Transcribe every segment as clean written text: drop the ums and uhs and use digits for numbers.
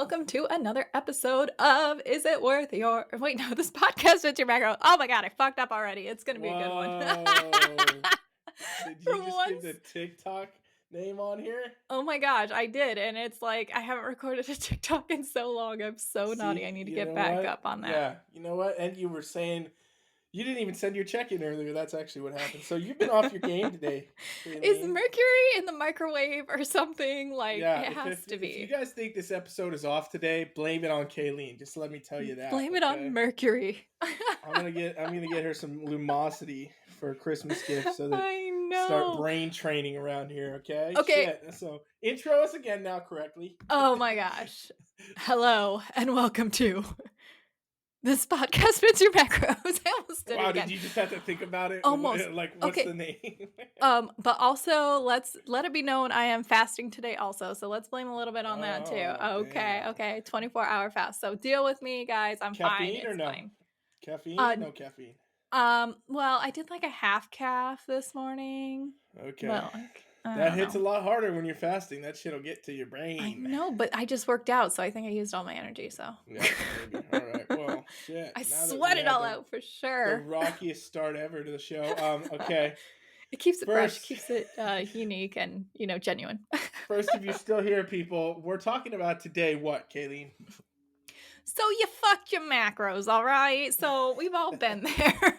welcome to another episode of Is It Worth Your... Wait, no, this podcast with your macro. Oh my God, I fucked up already. It's going to be a good one. Whoa. Did For you just give the once. TikTok name on here? Oh my gosh, I did. And it's like, I haven't recorded a TikTok in so long. I'm so naughty. I See, need to you get know back what? up on that. Yeah, you know what? And you were saying you didn't even send your check-in earlier. That's actually what happened. So you've been off your game today, Is Caileen. Mercury in the microwave or something? Like, Yeah, it has to if you be. guys think this episode is off today, blame it on Caileen. Just let me tell you that. Blame it Okay? on Mercury. I'm gonna get her some Lumosity for a Christmas gift so that I start know. brain training around here. Okay. Okay. Shit. So intro us again now correctly. Oh my gosh. Hello and welcome to this podcast with your macros. I almost did it Wow, again. did you just have to think about it? Almost. Like, what's Okay. the name? But also let it be known I am fasting today also. So let's blame a little bit on that too. Oh, Okay. damn. Okay. 24-hour fast. So deal with me, guys. I'm fine. Caffeine or It's no? fine. Caffeine or no caffeine? Well, I did like a half calf this morning. Okay. But like, I That don't hits know. a lot harder when you're fasting. That shit'll get to your brain. I know, but I just worked out, so I think I used all my energy. So Yeah, maybe. All right. Well, shit. I Now that we sweat it had all the- out for The sure. rockiest start ever to the show. Okay. It keeps it fresh, First- keeps it unique and, genuine. First, if you're still here, people, we're talking about today what, Caileen? So you fucked your macros, all right? So we've all been there.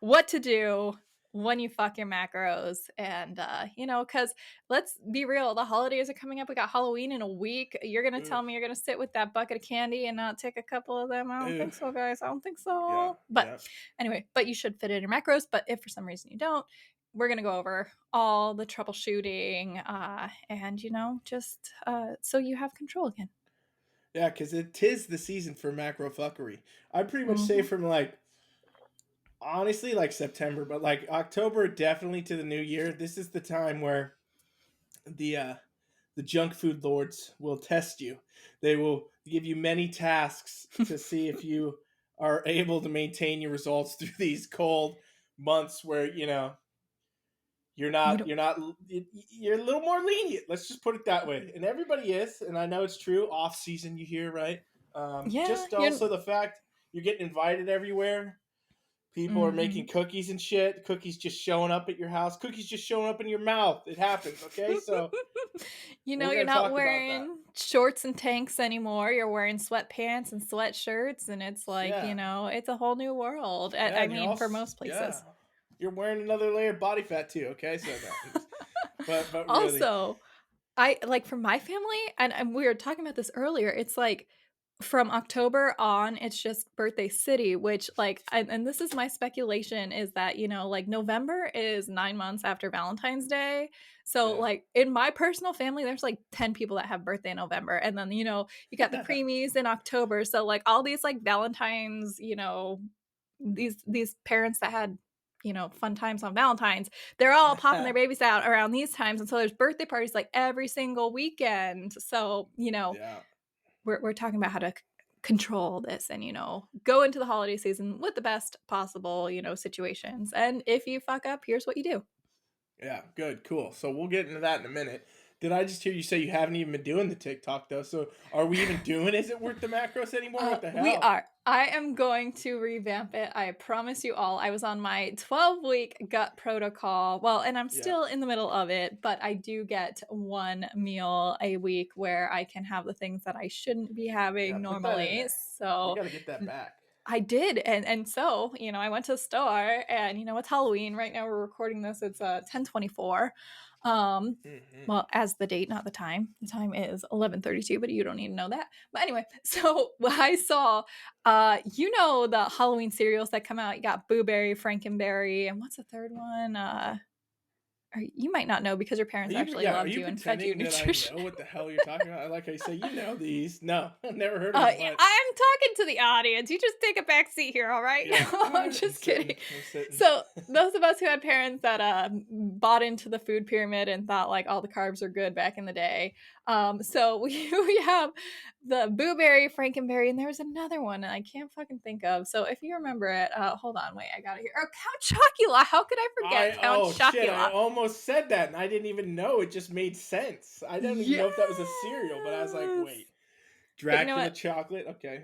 What to do when you fuck your macros. And, because let's be real, the holidays are coming up. We got Halloween in a week. You're going to tell me you're going to sit with that bucket of candy and not take a couple of them? I don't think so, guys. I don't think so. Yeah, But anyway, but you should fit in your macros. But if for some reason you don't, we're going to go over all the troubleshooting and, just so you have control again. Yeah, because it is the season for macro fuckery. I'd pretty much say from honestly, September, but October definitely to the new year. This is the time where the junk food lords will test you. They will give you many tasks to see if you are able to maintain your results through these cold months where you're a little more lenient. Let's just put it that way. And everybody is, and I know it's true. Off season, you hear, right? Just also the fact you're getting invited everywhere. People are making cookies and shit. Cookies just showing up at your house. Cookies just showing up in your mouth. It happens, okay? So you're not wearing shorts and tanks anymore. You're wearing sweatpants and sweatshirts, and it's like, it's a whole new world. I mean, for most places. Yeah. You're wearing another layer of body fat too, okay? So but really. Also, I for my family, and we were talking about this earlier, it's like from October on, it's just birthday city, which and this is my speculation, is that, November is 9 months after Valentine's Day. So in my personal family, there's 10 people that have birthday in November. And then, you got the preemies in October. So all these Valentine's, these parents that had, fun times on Valentine's, they're all popping their babies out around these times. And so there's birthday parties every single weekend. So, we're talking about how to control this and, go into the holiday season with the best possible, situations. And if you fuck up, here's what you do. Yeah, good, cool. So we'll get into that in a minute. Did I just hear you say you haven't even been doing the TikTok, though? So are we even doing Is It Worth the Macros anymore? What the hell? We are. I am going to revamp it. I promise you all. I was on my 12-week gut protocol. Well, and I'm still in the middle of it, but I do get one meal a week where I can have the things that I shouldn't be having normally. So you got to get that back. I did. And so, I went to the store and, it's Halloween. Right now we're recording this. It's 10/24. Well, as the date, not the time. The time is 11:32, but you don't need to know that. But anyway, so I saw, the Halloween cereals that come out. You got Boo Berry, Frankenberry, and what's the third one? Or you might not know because your parents actually loved you and fed you nutrition. I know what the hell you're talking about. Like I say, you know these. No, I've never heard of them. I'm talking to the audience. You just take a back seat here, all right? Yeah. No, I'm just kidding. So those of us who had parents that bought into the food pyramid and thought all the carbs are good back in the day. So we have the Boo Berry, Frankenberry, and there's another one and I can't fucking think of. So if you remember it, hold on, wait, I got it here. Oh, Count Chocula. How could I forget Count Chocula? Shit, I almost said that, and I didn't even know. It just made sense. I didn't even know if that was a cereal, but I was like, Yes! wait, But you know Dracula what? chocolate? Okay.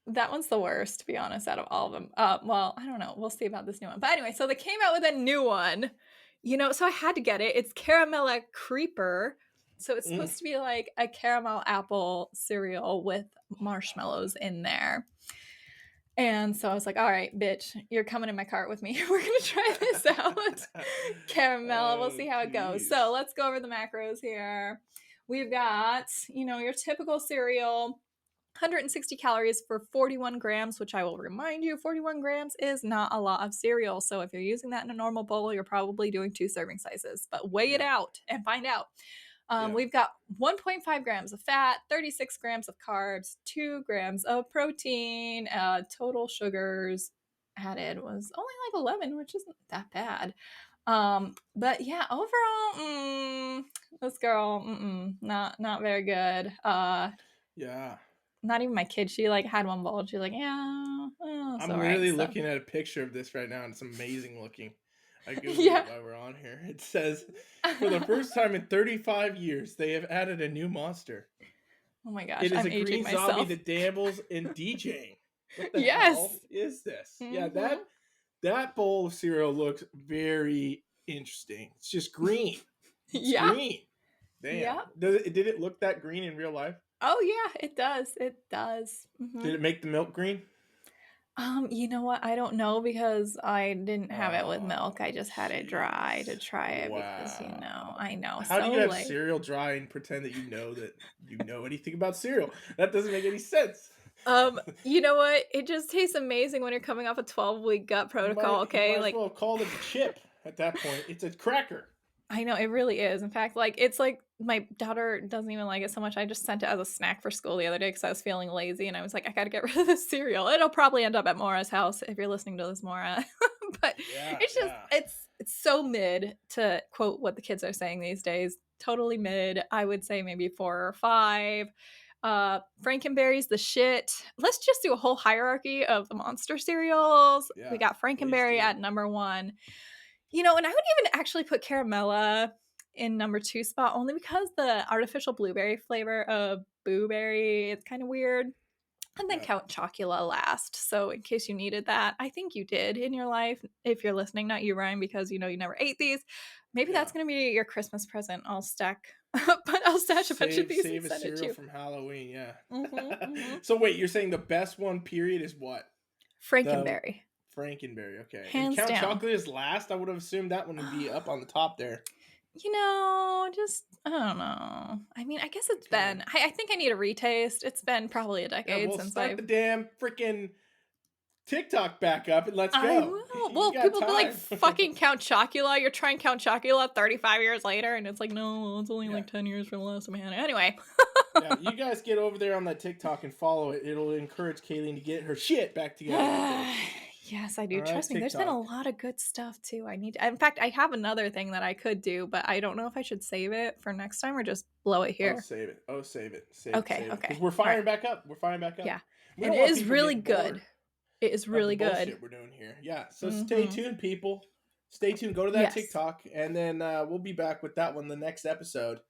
That one's the worst, to be honest, out of all of them. Well, I don't know. We'll see about this new one. But anyway, so they came out with a new one. So I had to get it. It's Caramella Creeper. So it's Mm. supposed to be like a caramel apple cereal with marshmallows in there. And so I was like, all right, bitch, you're coming in my cart with me. We're going to try this out. Caramel. We'll Oh, see how it goes. So jeez. let's go over the macros here. We've got, your typical cereal, 160 calories for 41 grams, which I will remind you, 41 grams is not a lot of cereal. So if you're using that in a normal bowl, you're probably doing 2 serving sizes, but weigh it Yeah. out and find out. Yeah. We've got 1.5 grams of fat, 36 grams of carbs, 2 grams of protein, total sugars added was only like 11, which isn't that bad. But yeah, overall, this girl, not very good. Yeah. Not even my kid. She like had one bowl. She's like, yeah, it's I'm all right. literally So looking at a picture of this right now, and it's amazing looking. I Googled it yeah. while we're on here. It says, for the first time in 35 years, they have added a new monster. Oh my gosh, It is I'm a aging green zombie myself. that dabbles in DJing. What the hell Yes. is this? Yeah, Hmm. that bowl of cereal looks very interesting. It's just green. It's Yeah. green. Damn. Yeah. Did it look that green in real life? Oh yeah, it does. It does. Did it make the milk green? You know what? I don't know because I didn't have it with milk. I Oh, just had it dry to jeez. try it because Wow. I know. How do you So have late. cereal dry and pretend that you know anything about cereal? That doesn't make any sense. You know what? It just tastes amazing when you're coming off a 12-week gut protocol, You okay? might as Like well have called it a chip at that point. It's a cracker. I know, it really is. In fact, like, it's like my daughter doesn't even like it so much. I just sent it as a snack for school the other day because I was feeling lazy and I was like, I gotta get rid of this cereal. It'll probably end up at Mora's house if you're listening to this, Mora. But Yeah, it's just, yeah. it's so mid to quote what the kids are saying these days. Totally mid. I would say maybe 4 or 5. Frankenberry's the shit. Let's just do a whole hierarchy of the monster cereals. We Yeah. got Please Frankenberry do. at number 1. And I would even actually put Caramella in number 2 spot only because the artificial blueberry flavor of Boo Berry, it's kind of weird. And then Yeah. Count Chocula last. So in case you needed that, I think you did in your life. If you're listening, not you, Ryan, because you never ate these. Maybe Yeah. that's going to be your Christmas present. I'll stash a bunch of these and Save a send it to cereal you. from Halloween, yeah. Mm-hmm. So wait, you're saying the best one period is what? The Frankenberry. Frankenberry, okay. And Hands Count down. Chocolate is last? I would have assumed that one would be up on the top there. Just I don't know. I mean, I guess it's Okay. been. I think I need a retaste. It's been probably a Yeah, decade well, since start the I've. damn freaking TikTok back up and let's I go. will. You Well, got people be like, time. fucking Count Chocula. You're trying Count Chocula 35 years later, and it's like, no, it's only Yeah. like 10 years from the last time I had it. Anyway. Yeah, you guys get over there on that TikTok and follow it. It'll encourage Kayleen to get her shit back together real quick. Yes, I do. All right, Trust me, there's been a TikTok. lot of good stuff too. In fact, I have another thing that I could do, but I don't know if I should save it for next time or just blow it Oh, here. save it. Oh, save it. Okay, Save it. Because okay. we're All right. firing back up. We're firing back up. Yeah. We And don't it want is people really getting good. bored It is of the really good. bullshit we're doing here. Yeah. So stay Mm-hmm. tuned, people. Stay tuned. Go to that Yes. TikTok, and then we'll be back with that one the next episode.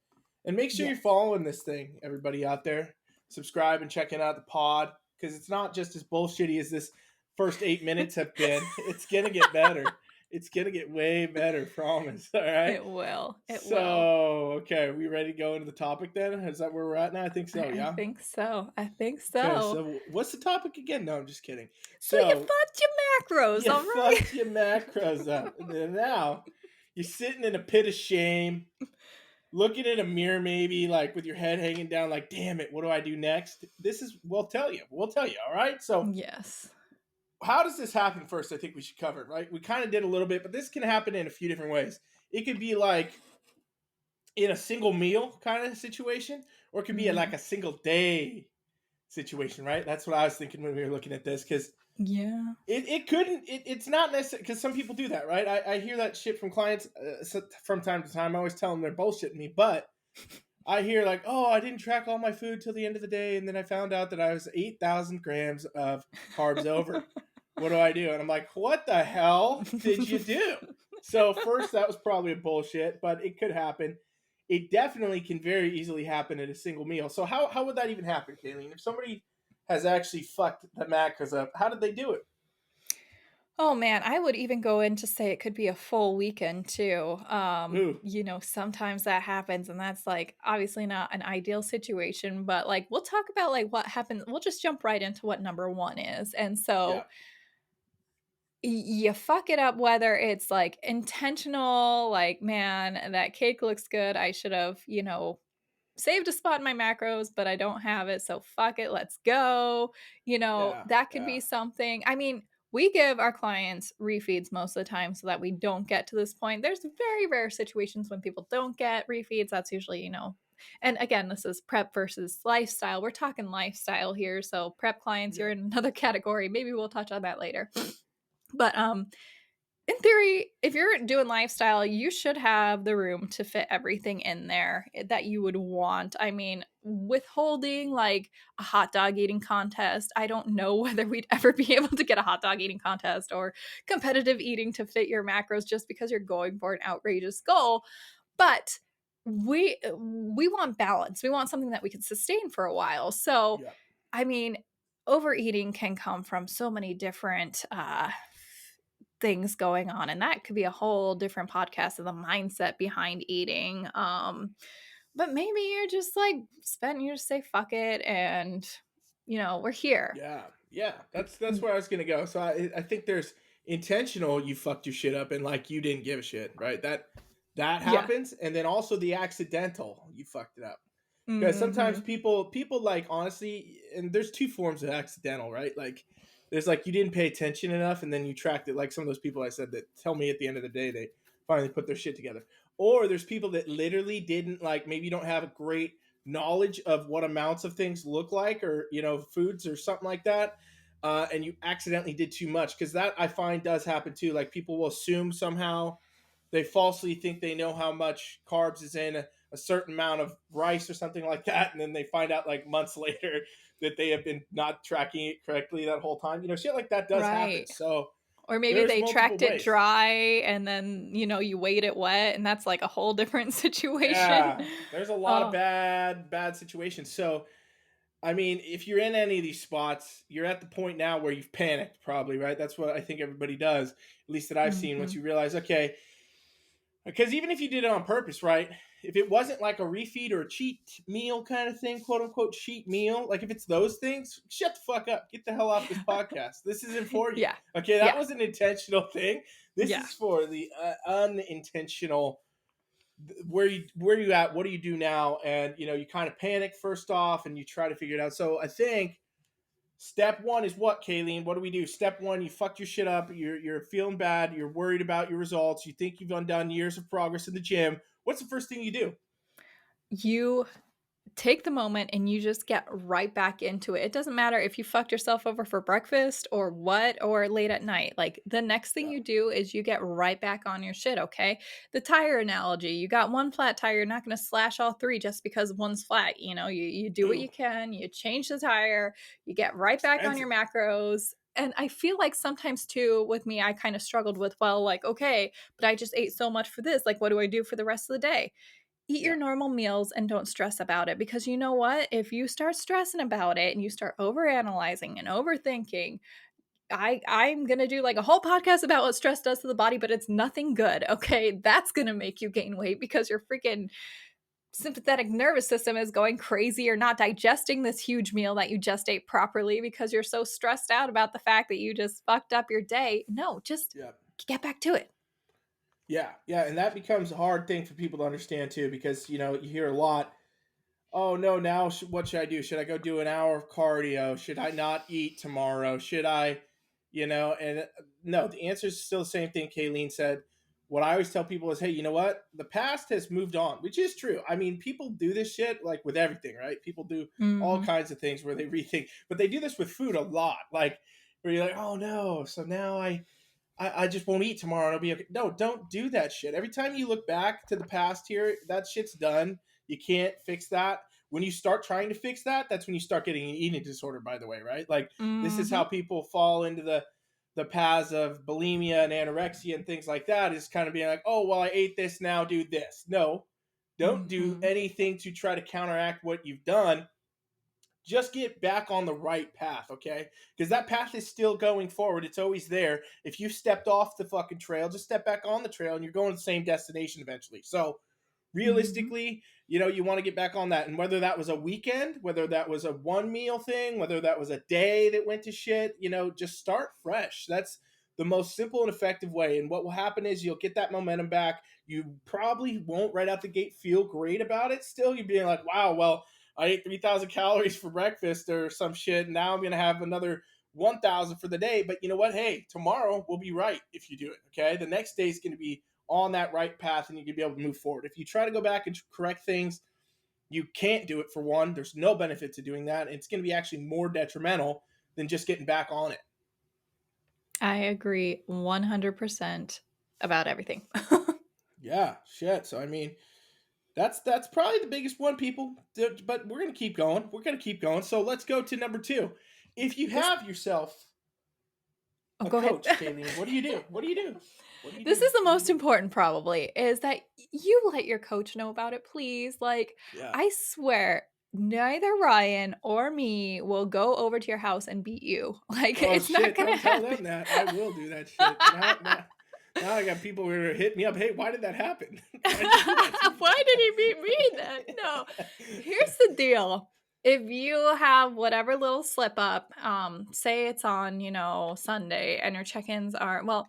And make sure Yes. you're following this thing, everybody out there. Subscribe and checking out the pod because it's not just as bullshitty as this first 8 minutes have been. It's gonna get better. It's gonna get way better, promise. All right. It will. It will. So okay, are we ready to go into the topic then? Is that where we're at now? I think so. I Yeah. think so. I think Okay. so. So what's the topic again? No, I'm just kidding. So you So fucked your macros, you all right? fucked your macros up, and then now you're sitting in a pit of shame, looking in a mirror, maybe like with your head hanging down, like, damn it, what do I do next? We'll tell you. We'll tell you. All right. So Yes. how does this happen first? I think we should cover it, right? We kind of did a little bit, but this can happen in a few different ways. It could be like in a single meal kind of situation, or it could be like a single day situation, right? That's what I was thinking when we were looking at this, because Yeah. it's not necessary, because some people do that, right? I hear that shit from clients from time to time. I always tell them they're bullshitting me, but I hear like, oh, I didn't track all my food till the end of the day, and then I found out that I was 8,000 grams of carbs over. What do I do? And I'm like, what the hell did you do? So first, that was probably a bullshit, but it could happen. It definitely can very easily happen at a single meal. So how would that even happen, Kayleen? If somebody has actually fucked the macros up, how did they do it? Oh man, I would even go in to say it could be a full weekend too. Ooh, Sometimes that happens and that's like obviously not an ideal situation, but like we'll talk about like what happens. We'll just jump right into what number 1 is. And yeah, so you fuck it up whether it's like intentional, like man, that cake looks good. I should have, saved a spot in my macros, but I don't have it, so fuck it, let's go. yeah, That could yeah, be something. I mean, we give our clients refeeds most of the time so that we don't get to this point. There's very rare situations when people don't get refeeds. That's usually, and again, this is prep versus lifestyle. We're talking lifestyle here. So prep clients, you're yeah, in another category. Maybe we'll touch on that later. But in theory, if you're doing lifestyle, you should have the room to fit everything in there that you would want. I mean, withholding like a hot dog eating contest, I don't know whether we'd ever be able to get a hot dog eating contest or competitive eating to fit your macros just because you're going for an outrageous goal. But we want balance. We want something that we can sustain for a while. So, yeah, I mean, overeating can come from so many different things going on, and that could be a whole different podcast of the mindset behind eating. But maybe you're just like spent you just say fuck it, and we're here. yeah, yeah. That's where I was gonna go. So I think there's intentional. You fucked your shit up, and like you didn't give a shit, right? That Yeah. happens, and then also the accidental. You fucked it up. Because sometimes Hmm. people like honestly, and there's two forms of accidental, right? Like there's like you didn't pay attention enough, and then you tracked it. Like some of those people I said that tell me at the end of the day they finally put their shit together. Or there's people that literally didn't like maybe you don't have a great knowledge of what amounts of things look like, or foods or something like that. And you accidentally did too much because that I find does happen too. Like people will assume somehow they falsely think they know how much carbs is in a certain amount of rice or something like that, and then they find out like months later that they have been not tracking it correctly that whole time. Shit like that does happen. Right. So Or maybe there's they multiple tracked it ways. dry and then you weighed it wet, and that's like a whole different situation. Yeah, there's a lot of Oh. bad situations. So I mean, if you're in any of these spots, you're at the point now where you've panicked, probably, right? That's what I think everybody does, at least that I've seen. Once Hmm. you realize, okay, because even if you did it on purpose, right? If it wasn't like a refeed or a cheat meal kind of thing, quote unquote cheat meal, like if it's those things, shut the fuck up. Get the hell off this podcast. This isn't for you. Yeah. Okay, that Yeah. was an intentional thing. This Yeah. is for the unintentional. Where you at? What do you do now? And you kind of panic first off, and you try to figure it out. So I think step one is what, Kayleen? What do we do? Step one, you fucked your shit up. You're feeling bad. You're worried about your results. You think you've undone years of progress in the gym. What's the first thing you do? You take the moment and you just get right back into it. It doesn't matter if you fucked yourself over for breakfast or what or late at night. Like the next thing Yeah. you do is you get right back on your shit, okay? The tire analogy, you got one flat tire, you're not going to slash all three just because one's flat. You do what Ooh, you can, you change the tire, you get right back on your expensive. macros. And I feel like sometimes too with me, I kind of struggled with, well, like, okay, but I just ate so much for this. Like, what do I do for the rest of the day? Eat Yeah. your normal meals and don't stress about it, because you know what? If you start stressing about it and you start overanalyzing and overthinking, I'm going to do like a whole podcast about what stress does to the body, but it's nothing good. Okay? That's going to make you gain weight because your freaking sympathetic nervous system is going crazy or not digesting this huge meal that you just ate properly because you're so stressed out about the fact that you just fucked up your day. No, just Yeah. get back to it. Yeah. Yeah. And that becomes a hard thing for people to understand too, because you hear a lot. Oh no! Now what should I do? Should I go do an hour of cardio? Should I not eat tomorrow? Should I, And no, the answer is still the same thing Kayleen said. What I always tell people is, hey, you know what? The past has moved on, which is true. I mean, people do this shit like with everything, right? People do all Mhm. kinds of things where they rethink, but they do this with food a lot. Like where you're like, oh no, so now I just won't eat tomorrow and it'll be okay. No, don't do that shit. Every time you look back to the past here, that shit's done. You can't fix that. When you start trying to fix that, that's when you start getting an eating disorder, by the way, right? Like this is how Mhm. people fall into the paths of bulimia and anorexia and things like that is kind of being like, oh, well, I ate this, now do this. No, don't do Mhm. anything to try to counteract what you've done. Just get back on the right path, okay? Because that path is still going forward. It's always there. If you stepped off the fucking trail, just step back on the trail and you're going to the same destination eventually. So, Mhm. realistically, you want to get back on that. And whether that was a weekend, whether that was a one meal thing, whether that was a day that went to shit, just start fresh. That's the most simple and effective way. And what will happen is you'll get that momentum back. You probably won't right out the gate feel great about it. Still, you'd be like, wow, well, I ate 3,000 calories for breakfast or some shit. Now I'm going to have another 1,000 for the day. But you know what? Hey, tomorrow will be right if you do it. Okay. The next day is going to be on that right path and you can be able to move forward. If you try to go back and correct things, you can't do it for one. There's no benefit to doing that. It's going to be actually more detrimental than just getting back on it. I agree 100% about everything. Yeah, shit. So I mean, that's probably the biggest one, people. But we're gonna keep going. We're gonna keep going. So let's go to number two. If you This have yourself Oh, a go ahead. coach, Kayleen, what do you do? What do you do? What do you This do? is the What do you most do? important probably, is that you let your coach know about it, please. Like, Yeah. I swear, neither Ryan or me will go over to your house and beat you. Like, Oh it's not shit! gonna Don't tell happen. them that. I will do that shit. Now I got people who are hitting me up. Hey, why did that happen? Why did you do that to me? Why did he beat me then? No. Here's the deal. If you have whatever little slip up, say it's on, Sunday and your check-ins are, well,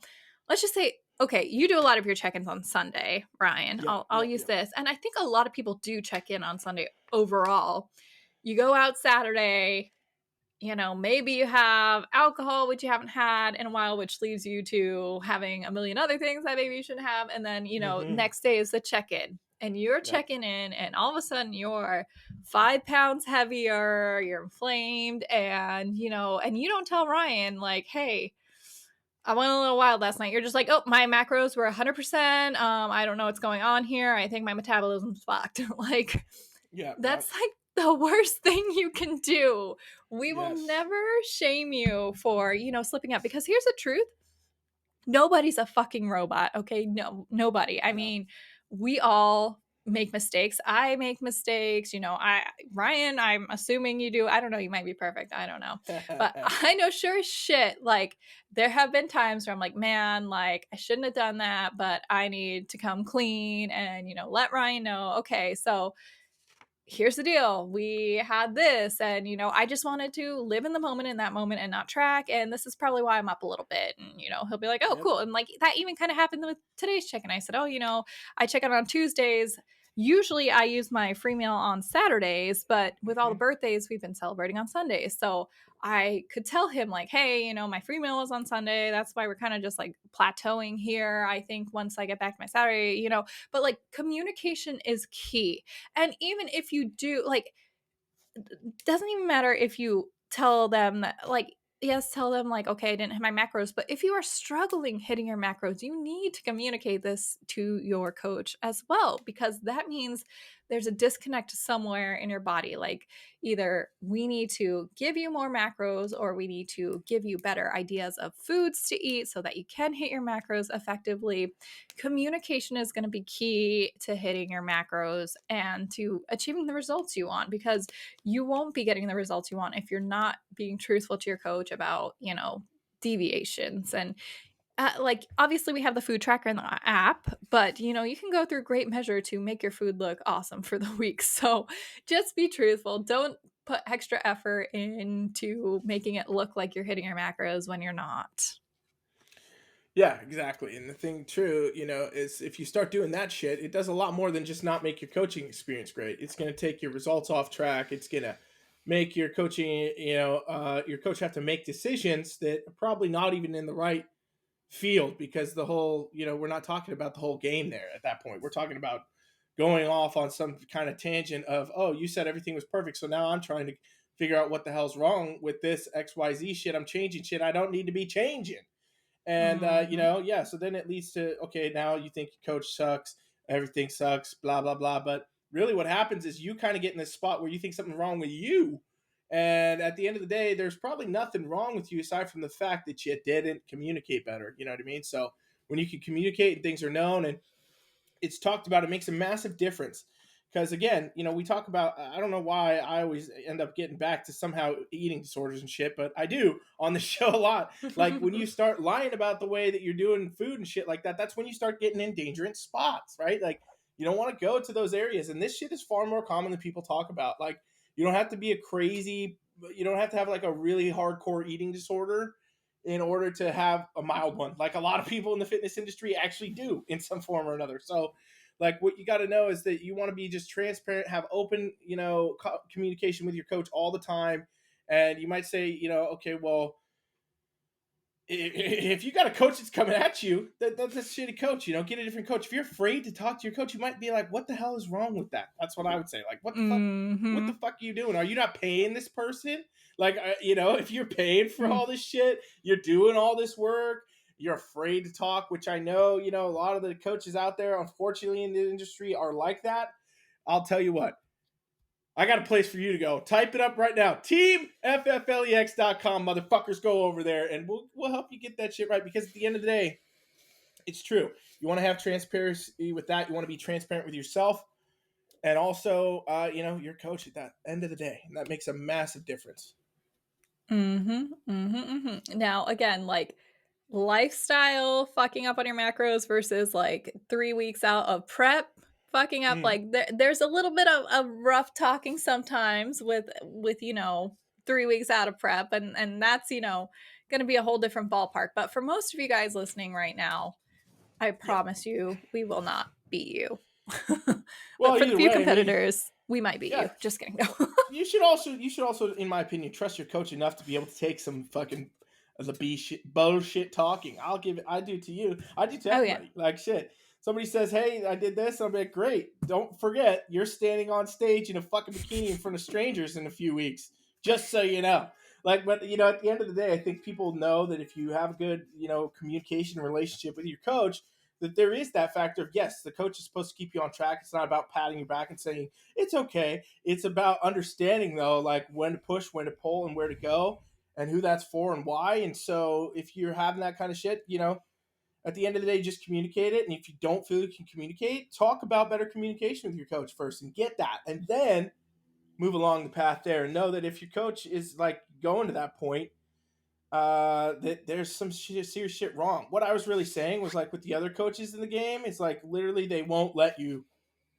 let's just say, okay, you do a lot of your check-ins on Sunday, Ryan. Yep. I'll Yep. use Yep. this. And I think a lot of people do check in on Sunday overall. You go out Saturday, maybe you have alcohol, which you haven't had in a while, which leaves you to having a million other things that maybe you shouldn't have. And then, Mm-hmm. next day is the check in. And you're Yep. checking in, and all of a sudden you're 5 pounds heavier, you're inflamed, and you don't tell Ryan, like, hey, I went a little wild last night. You're just like, oh, my macros were 100%. I don't know what's going on here. I think my metabolism's fucked. Like, Yep. Yep. that's like the worst thing you can do. We will Yes. never shame you for, slipping up, because here's the truth. Nobody's a fucking robot, okay? No, nobody. I No. mean, we all make mistakes. I make mistakes. Ryan, I'm assuming you do. I don't know, you might be perfect. I don't know. But I know sure as shit, like, there have been times where I'm like, man, like, I shouldn't have done that, but I need to come clean and, let Ryan know, okay, so here's the deal. We had this, and I just wanted to live in the moment, in that moment, and not track. And this is probably why I'm up a little bit. And he'll be like, oh, Yep. cool. And like that even kind of happened with today's check. And I said, oh, I check out on Tuesdays. Usually I use my free meal on Saturdays, but with all the Mm-hmm. birthdays, we've been celebrating on Sundays. So I could tell him, like, hey, my free meal is on Sunday. That's why we're kind of just like plateauing here. I think once I get back to my Saturday, but like communication is key. And even if you do, like, doesn't even matter if you tell them that, like, yes, tell them, like, okay, I didn't hit my macros, but if you are struggling hitting your macros, you need to communicate this to your coach as well, because that means there's a disconnect somewhere in your body. Like, either we need to give you more macros, or we need to give you better ideas of foods to eat so that you can hit your macros effectively. Communication is going to be key to hitting your macros and to achieving the results you want, because you won't be getting the results you want if you're not being truthful to your coach about, deviations. And like, obviously we have the food tracker in the app, but you can go through Great Measure to make your food look awesome for the week. So just be truthful. Don't put extra effort into making it look like you're hitting your macros when you're not. Yeah, exactly. And the thing, true, is if you start doing that shit, it does a lot more than just not make your coaching experience great. It's going to take your results off track. It's going to make your coaching, your coach have to make decisions that are probably not even in the right field, because the whole, we're not talking about the whole game there at that point. We're talking about going off on some kind of tangent of, oh, you said everything was perfect. So now I'm trying to figure out what the hell's wrong with this XYZ shit. I'm changing shit I don't need to be changing. And Mhm. yeah, so then it leads to, okay, now you think your coach sucks, everything sucks, blah blah blah. But really, what happens is you kind of get in this spot where you think something's wrong with you, And at the end of the day, there's probably nothing wrong with you aside from the fact that you didn't communicate better. You know what I mean? So when you can communicate and things are known and it's talked about, it makes a massive difference. Because again, we talk about, I don't know why I always end up getting back to somehow eating disorders and shit, but I do on the show a lot. Like when you start lying about the way that you're doing food and shit like that, that's when you start getting in dangerous spots, right? Like you don't want to go to those areas. And this shit is far more common than people talk about. Like you don't have to be you don't have to have like a really hardcore eating disorder in order to have a mild one, like a lot of people in the fitness industry actually do in some form or another. So like what you got to know is that you want to be just transparent, have open communication with your coach all the time. And you might say, okay, well, if you got a coach that's coming at you, that's a shitty coach. Get a different coach. If you're afraid to talk to your coach, you might be like, "What the hell is wrong with that?" That's what I would say. Like, what the fuck? What the Mhm. fuck are you doing? Are you not paying this person? Like, if you're paying for Mm. all this shit, you're doing all this work. You're afraid to talk, which I know, a lot of the coaches out there, unfortunately, in the industry are like that. I'll tell you what, I got a place for you to go. Type it up right now. TeamFFLEX.com, motherfuckers. Go over there and we'll help you get that shit right because at the end of the day, it's true. You want to have transparency with that. You want to be transparent with yourself and also, your coach at that end of the day. And that makes a massive difference. Mhm, mhm, mhm. Now, again, like, lifestyle fucking up on your macros versus, like, 3 weeks out of prep fucking up, Mm. like, there's a little bit of rough talking sometimes with, 3 weeks out of prep, and that's, gonna be a whole different ballpark, but for most of you guys listening right now, I Yeah. promise you, we will not beat you. But Well, for the either few way, I mean, competitors, we might beat you. yeah, Just kidding, no. you should also, in my opinion, trust your coach enough to be able to take some fucking the bullshit talking. I do to you. I do to Oh, yeah. everybody. Like shit. Somebody says, "Hey, I did this." I'm like, "Great." Don't forget, you're standing on stage in a fucking bikini in front of strangers in a few weeks. Just so you know. Like, but at the end of the day, I think people know that if you have a good, communication relationship with your coach, that there is that factor of yes, the coach is supposed to keep you on track. It's not about patting your back and saying it's okay. It's about understanding though, like when to push, when to pull, and where to go, and who that's for and why. And so if you're having that kind of shit, at the end of the day, just communicate it. And if you don't feel you can communicate, talk about better communication with your coach first and get that, and then move along the path there. And know that if your coach is like going to that point, that there's some serious shit wrong. What I was really saying was like with the other coaches in the game, it's like literally they won't let you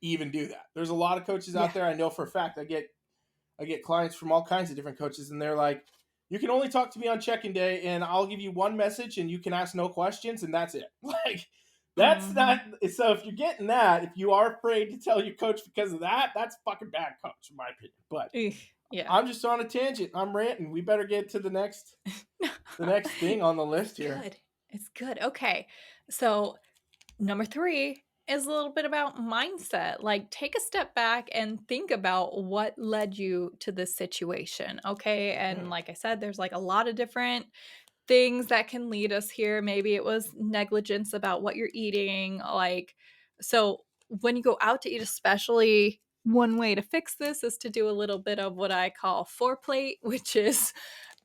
even do that. There's a lot of coaches out Yeah. there. I know for a fact. I get clients from all kinds of different coaches, and they're like, "You can only talk to me on check-in day, and I'll give you one message, and you can ask no questions, and that's it." Like, that's Mhm. not. So if you're getting that, if you are afraid to tell your coach because of that, that's fucking bad coach, in my opinion. But Eesh, yeah. I'm just on a tangent. I'm ranting. We better get to the next thing on the It's list here. good. It's good. Okay. So, number 3 is a little bit about mindset. Like, take a step back and think about what led you to this situation, okay? And Mm, like I said, there's, like, a lot of different things that can lead us here. Maybe it was negligence about what you're eating, like so when you go out to eat, especially, one way to fix this is to do a little bit of what I call foreplate, which is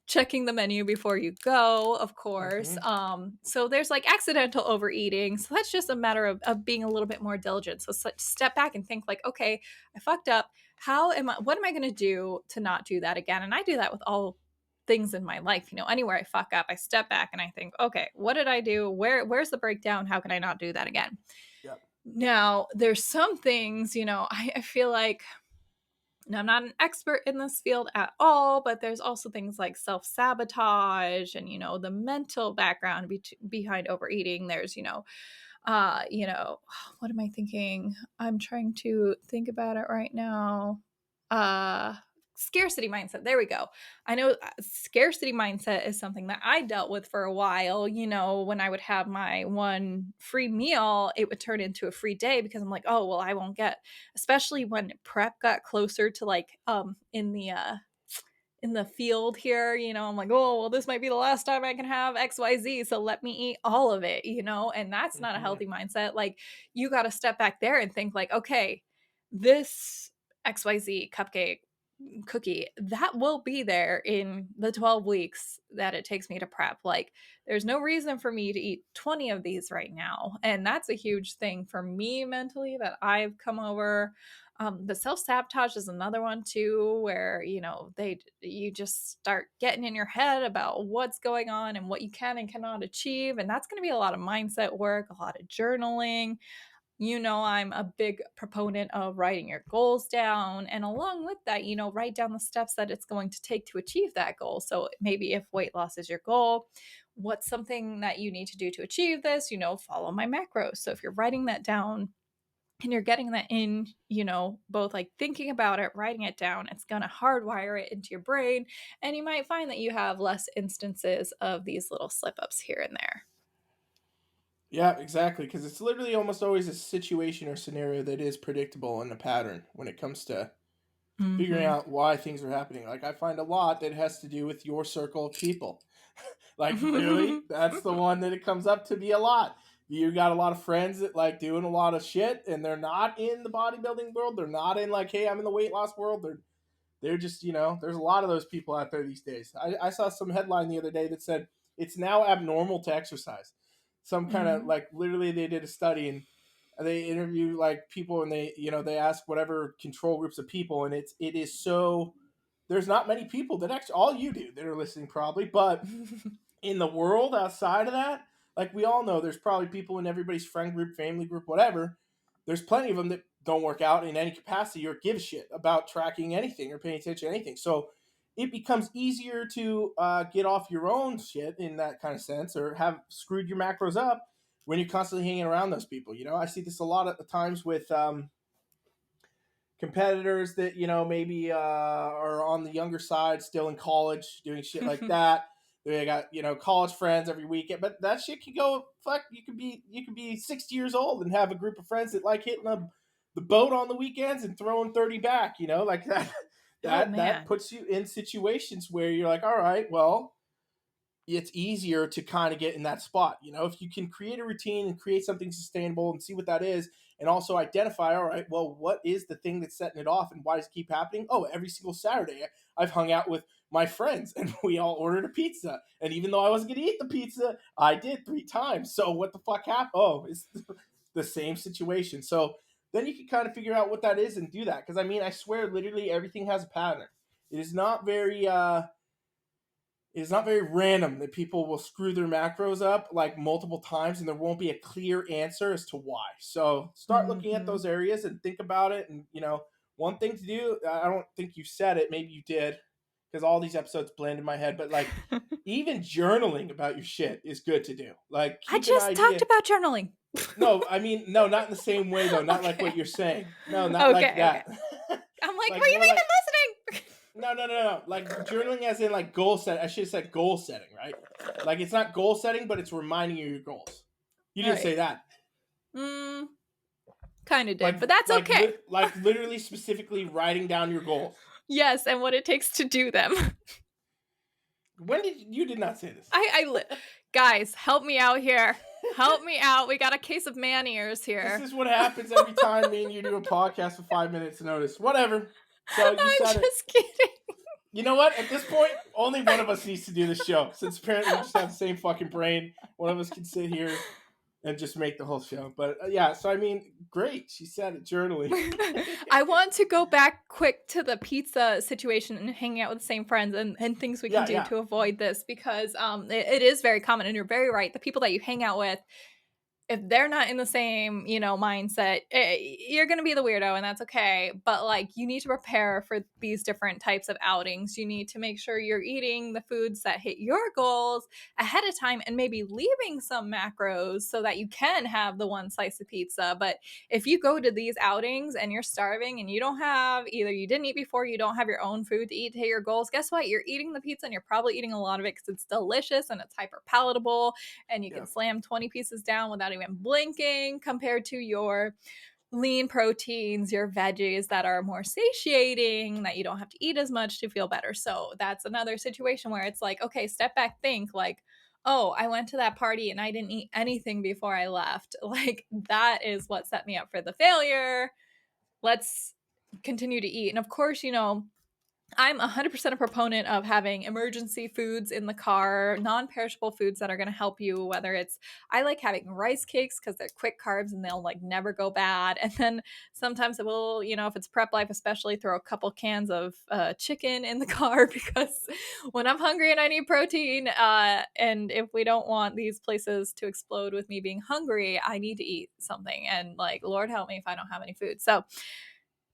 checking the menu before you go, of course. mm-hmm. So there's like accidental overeating. So that's just a matter of being a little bit more diligent. So step back and think like, okay, I fucked up. What am I going to do to not do that again? And I do that with all things in my life. Anywhere I fuck up, I step back and I think, okay, what did I do? Where's the breakdown? How can I not do that again? Yep. Now, there's some things, I feel like now, I'm not an expert in this field at all, but there's also things like self sabotage and, the mental background behind overeating. There's, what am I thinking? I'm trying to think about it right now. Uh, Scarcity mindset. There we go. I know scarcity mindset is something that I dealt with for a while. When I would have my one free meal, it would turn into a free day because I'm like, oh, well, I won't get, especially when prep got closer to like, in the field here, I'm like, oh, well, this might be the last time I can have XYZ. So let me eat all of it, and that's not a Mm-hmm. healthy mindset. Like, you got to step back there and think, like, okay, this XYZ cupcake cookie, that will be there in the 12 weeks that it takes me to prep. Like, there's no reason for me to eat 20 of these right now. And that's a huge thing for me mentally that I've come over. The self sabotage is another one too, where you just start getting in your head about what's going on and what you can and cannot achieve, and that's going to be a lot of mindset work, a lot of journaling. I'm a big proponent of writing your goals down. And along with that, write down the steps that it's going to take to achieve that goal. So maybe if weight loss is your goal, what's something that you need to do to achieve this? Follow my macros. So if you're writing that down and you're getting that in, both like thinking about it, writing it down, it's going to hardwire it into your brain. And you might find that you have less instances of these little slip ups here and there. Yeah, exactly. Because it's literally almost always a situation or scenario that is predictable in a pattern when it comes to figuring Mm-hmm. out why things are happening. Like I find a lot that has to do with your circle of people. Like literally, that's the one that it comes up to be a lot. You got a lot of friends that like doing a lot of shit, and they're not in the bodybuilding world. They're not in like, hey, I'm in the weight loss world. They're just, there's a lot of those people out there these days. I saw some headline the other day that said it's now abnormal to exercise. Some kind of Mm-hmm. like literally they did a study and they interview like people and they ask whatever control groups of people and it is so there's not many people that actually all you do that are listening probably, but in the world outside of that, like we all know, there's probably people in everybody's friend group, family group, whatever. There's plenty of them that don't work out in any capacity or give a shit about tracking anything or paying attention to anything. So it becomes easier to get off your own shit in that kind of sense or have screwed your macros up when you're constantly hanging around those people. I see this a lot of times with competitors that maybe are on the younger side, still in college, doing shit like that. They got college friends every weekend, but that shit can go fuck. You could be 60 years old and have a group of friends that like hitting the boat on the weekends and throwing 30 back. Like that. Oh That man. puts you in situations where you're like, all right, well, it's easier to kind of get in that spot. If you can create a routine and create something sustainable and see what that is, and also identify, all right, well, what is the thing that's setting it off and why does it keep happening? Oh, every single Saturday, I've hung out with my friends and we all ordered a pizza. And even though I wasn't going to eat the pizza, I did 3 times. So what the fuck happened? Oh, it's the same situation. So then you can kind of figure out what that is and do that. Because I swear, literally everything has a pattern. It is not very, it's not very random that people will screw their macros up like multiple times and there won't be a clear answer as to why. So start looking at Mm-hmm. those areas and think about it. And, one thing to do, I don't think you said it, maybe you did, because all these episodes blend in my head, but like even journaling about your shit is good to do. Like I keep an just talked idea. about journaling. No, no, not in the same way though. Not like what Okay. you're saying. No, not like Okay, okay. that. I'm like, were Like you more like even listening? no, no, no, no. Like journaling as in like goal set. I should have said goal setting, right? Like it's not goal setting, but it's reminding you of your goals. You All didn't right. say that. Mm, kind of Like did, but that's okay. like literally specifically writing down your goals. Yes, and what it takes to do them. When did you did not say this? Guys, help me out here. Help me out. We got a case of man ears This here. is what happens every time me and you do a podcast with 5 minutes notice. Whatever. So you I'm said it. just kidding. You know what? At this point, only one of us needs to do the show. Since apparently we just have the same fucking brain, one of us can sit here and just make the whole show. But yeah, so great. She said it, journaling. I want to go back quick to the pizza situation and hanging out with the same friends and things we can Yeah, do yeah, to avoid this because it is very common and you're very right. The people that you hang out with, if they're not in the same, mindset, you're going to be the weirdo and that's okay. But like, you need to prepare for these different types of outings. You need to make sure you're eating the foods that hit your goals ahead of time and maybe leaving some macros so that you can have the one slice of pizza. But if you go to these outings and you're starving and you don't have either you didn't eat before, you don't have your own food to eat to hit your goals, guess what? You're eating the pizza and you're probably eating a lot of it because it's delicious and it's hyper palatable and you yeah, can slam 20 pieces down without even blinking compared to your lean proteins, your veggies that are more satiating, that you don't have to eat as much to feel better. So that's another situation where it's like, okay, step back, think like, oh, I went to that party and I didn't eat anything before I left. Like, that is what set me up for the failure. Let's continue to eat. And of course, I'm 100% a proponent of having emergency foods in the car, non-perishable foods that are going to help you, whether it's I like having rice cakes cuz they're quick carbs and they'll like never go bad. And then sometimes it will, if it's prep life especially, throw a couple cans of chicken in the car because when I'm hungry and I need protein, and if we don't want these places to explode with me being hungry, I need to eat something, and like Lord help me if I don't have any food. So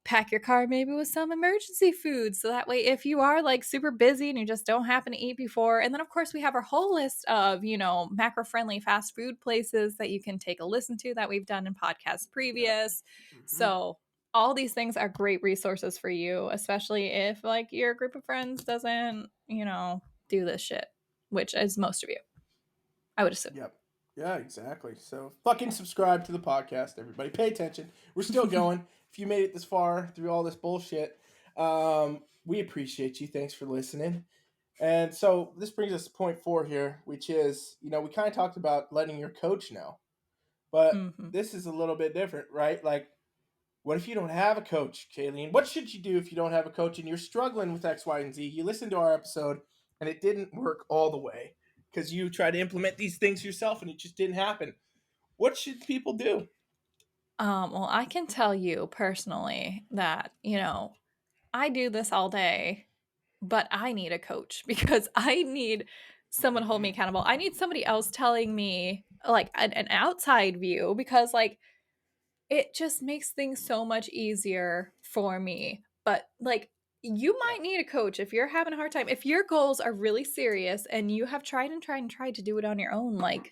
pack your car maybe with some emergency food so that way if you are like super busy and you just don't happen to eat before. And then of course we have our whole list of macro friendly fast food places that you can take a listen to that we've done in podcasts Yeah. previous. Hmm. So all these things are great resources for you, especially if like your group of friends doesn't do this shit, which is most of you, I would assume. Yep. Yeah, exactly. So fucking subscribe to the podcast, everybody. Pay attention. We're still going. If you made it this far through all this bullshit, we appreciate you. Thanks for listening. And so this brings us to point 4 here, which is, we kind of talked about letting your coach know, but Hmm. this is a little bit different, right? Like, what if you don't have a coach, Kayleen? What should you do if you don't have a coach and you're struggling with X, Y, and Z? You listened to our episode and it didn't work all the way because you tried to implement these things yourself and it just didn't happen. What should people do? Well, I can tell you personally that, I do this all day, but I need a coach because I need someone to hold me accountable. I need somebody else telling me like an outside view because like it just makes things so much easier for me. But like you Yeah. might need a coach if you're having a hard time. If your goals are really serious and you have tried and tried and tried to do it on your own, like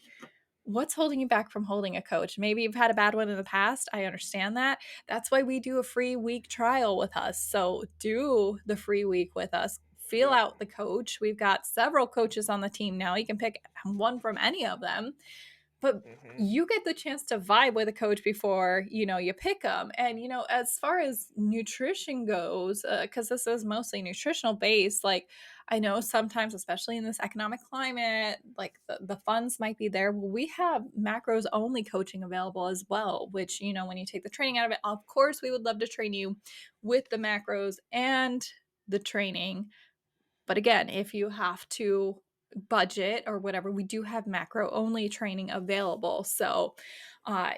what's holding you back from holding a coach? Maybe you've had a bad one in the past. I understand that. That's why we do a free week trial with us. So do the free week with us. Feel Yep. out the coach. We've got several coaches on the team now. You can pick one from any of them, but Mm-hmm. you get the chance to vibe with a coach before you pick them. And as far as nutrition goes, because this is mostly nutritional based, like I know sometimes, especially in this economic climate, like the funds might be there. Well, we have macros only coaching available as well, which when you take the training out of it, of course we would love to train you with the macros and the training. But again, if you have to budget or whatever, we do have macro only training available. So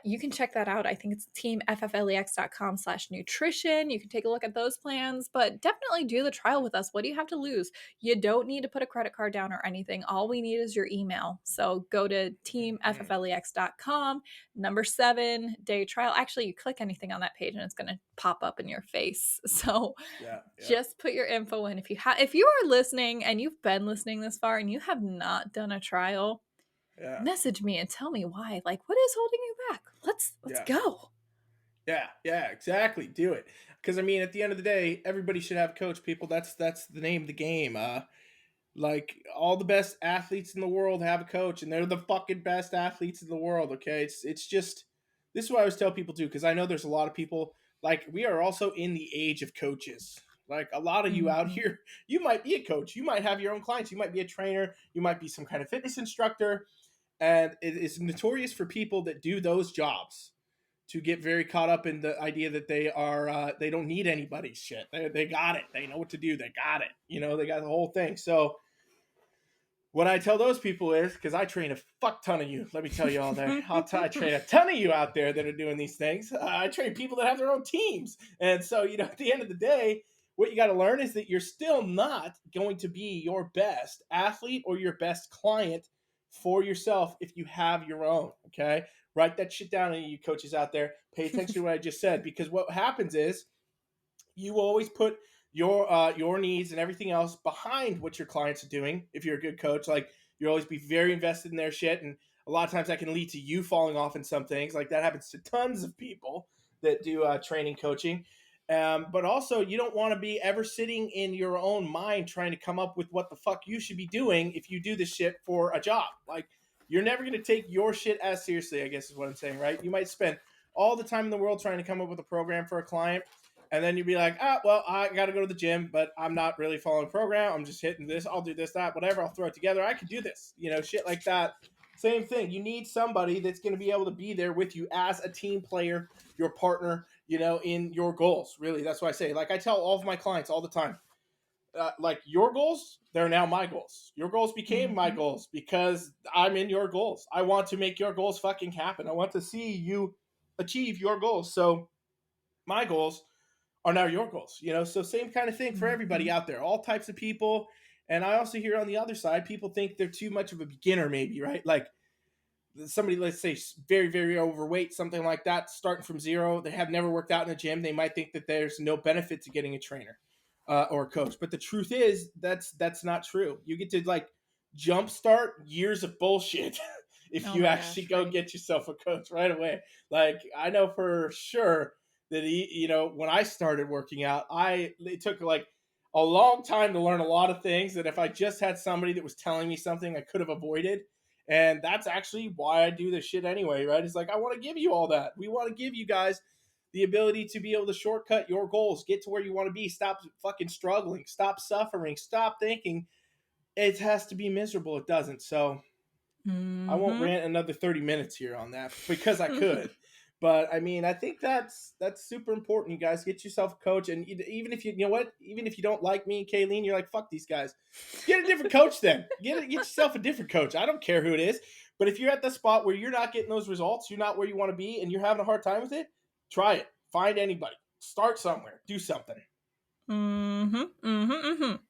you can check that out. I think it's teamfflex.com/nutrition. You can take a look at those plans, but definitely do the trial with us. What do you have to lose? You don't need to put a credit card down or anything. All we need is your email. So go to Mm-hmm. teamfflex.com, number 7 day trial. Actually, you click anything on that page and it's going to pop up in your face. So Yeah. Yeah. just put your info in. If you are listening and you've been listening this far and you have not done a trial, Yeah. message me and tell me why. Like what is holding you back? Let's Yeah. go. Yeah, yeah, exactly. Do it. Because I mean, at the end of the day, everybody should have a coach. People, that's the name of the game. Like all the best athletes in the world have a coach, and they're the fucking best athletes in the world. Okay, it's just this is what I always tell people too, because I know there's a lot of people like we are also in the age of coaches. Like a lot of you out Mm-hmm. here, you might be a coach, you might have your own clients, you might be a trainer, you might be some kind of fitness instructor, and it is notorious for people that do those jobs to get very caught up in the idea that they don't need anybody's shit. They got it. They know what to do. They got it. They got the whole thing. So what I tell those people is, because I train a fuck ton of you, let me tell you all there. I train a ton of you out there that are doing these things. I train people that have their own teams. And so, at the end of the day, what you got to learn is that you're still not going to be your best athlete or your best client for yourself if you have your own. Okay. Write that shit down, and you coaches out there, pay attention to what I just said, because what happens is you will always put your needs and everything else behind what your clients are doing. If you're a good coach, like you'll always be very invested in their shit, and a lot of times that can lead to you falling off in some things. Like that happens to tons of people that do training coaching. But also, you don't want to be ever sitting in your own mind trying to come up with what the fuck you should be doing if you do this shit for a job. Like you're never going to take your shit as seriously, I guess is what I'm saying, right? You might spend all the time in the world trying to come up with a program for a client, and then you'd be like, well, I got to go to the gym, but I'm not really following the program. I'm just hitting this. I'll do this, that, whatever. I'll throw it together. I could do this, shit like that. Same thing. You need somebody that's going to be able to be there with you as a team player, your partner, in your goals. Really, that's what I say. Like I tell all of my clients all the time, like your goals, they're now my goals. Your goals became my Mhm. goals because I'm in your goals. I want to make your goals fucking happen. I want to see you achieve your goals. So my goals are now your goals, you know? So same kind of thing for everybody Mhm. out there, all types of people. And I also hear on the other side, people think they're too much of a beginner, maybe, right? Like somebody, let's say, very, very overweight, something like that, starting from zero, they have never worked out in a gym, they might think that there's no benefit to getting a trainer or a coach. But the truth is, that's not true. You get to like jumpstart years of bullshit if Oh you my actually gosh, go right. get yourself a coach right away. Like I know for sure that you know, when I started working out, it took like a long time to learn a lot of things that if I just had somebody that was telling me something I could have avoided. And that's actually why I do this shit anyway, right? It's like I want to give you all that. We want to give you guys the ability to be able to shortcut your goals, get to where you want to be, stop fucking struggling, stop suffering, stop thinking it has to be miserable. It doesn't. So I won't Mhm. rant another 30 minutes here on that because I could. But I mean, I think that's super important. You guys get yourself a coach, and even if you know what, even if you don't like me and Kayleen, you're like fuck these guys. Get a different coach then. Get yourself a different coach. I don't care who it is. But if you're at the spot where you're not getting those results, you're not where you want to be, and you're having a hard time with it, try it. Find anybody. Start somewhere. Do something. Mhm. Mhm. Mhm.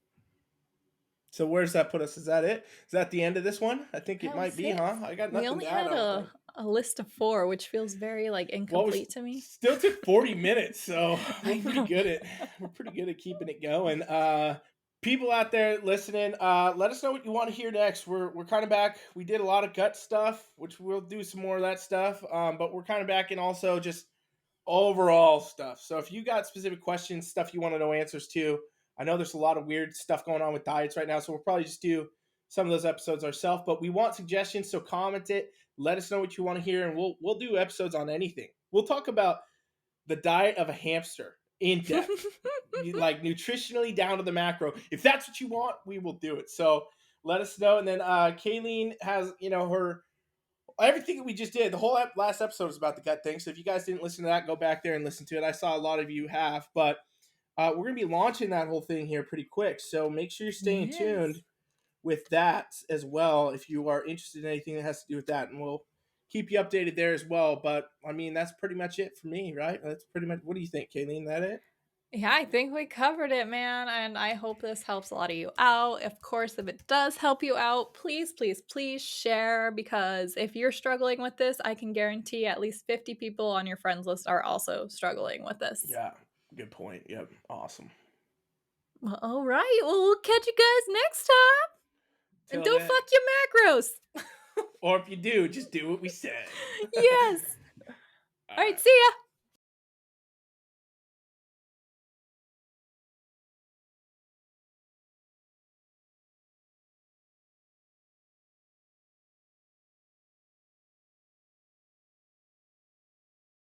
So where's that put us? Is that it? Is that the end of this one? I think it That was might be, it. huh? I got We nothing only to add, had I don't think. a list of 4, which feels very, like, Well, we incomplete to me. still took 40 minutes, so I know. we're pretty good at keeping it going. People out there listening, let us know what you want to hear next. We're kind of back. We did a lot of gut stuff, which we'll do some more of that stuff. But we're kind of back in also just overall stuff. So if you got specific questions, stuff you want to know answers to, I know there's a lot of weird stuff going on with diets right now, so we'll probably just do some of those episodes ourselves. But we want suggestions, so comment it. Let us know what you want to hear, and we'll do episodes on anything. We'll talk about the diet of a hamster in depth, like nutritionally down to the macro. If that's what you want, we will do it. So let us know. And then Kayleen has, you know, her everything that we just did. The whole last episode was about the gut thing. So if you guys didn't listen to that, go back there and listen to it. I saw a lot of you have, but we're gonna be launching that whole thing here pretty quick. So make sure you're staying tuned Yes. with that as well if you are interested in anything that has to do with that, and we'll keep you updated there as well. But I mean, that's pretty much it for me, right? That's pretty much. What do you think, Kayleen? That it? Yeah, I think we covered it, man, and I hope this helps a lot of you out. Of course, if it does help you out, please, please, please share because if you're struggling with this, I can guarantee at least 50 people on your friends list are also struggling with this. Yeah, good point. Yep, awesome. Well, all right. Well, we'll catch you guys next time. And Till don't then, fuck your macros. or if you do, just do what we said. Yes. All All right. right. See ya.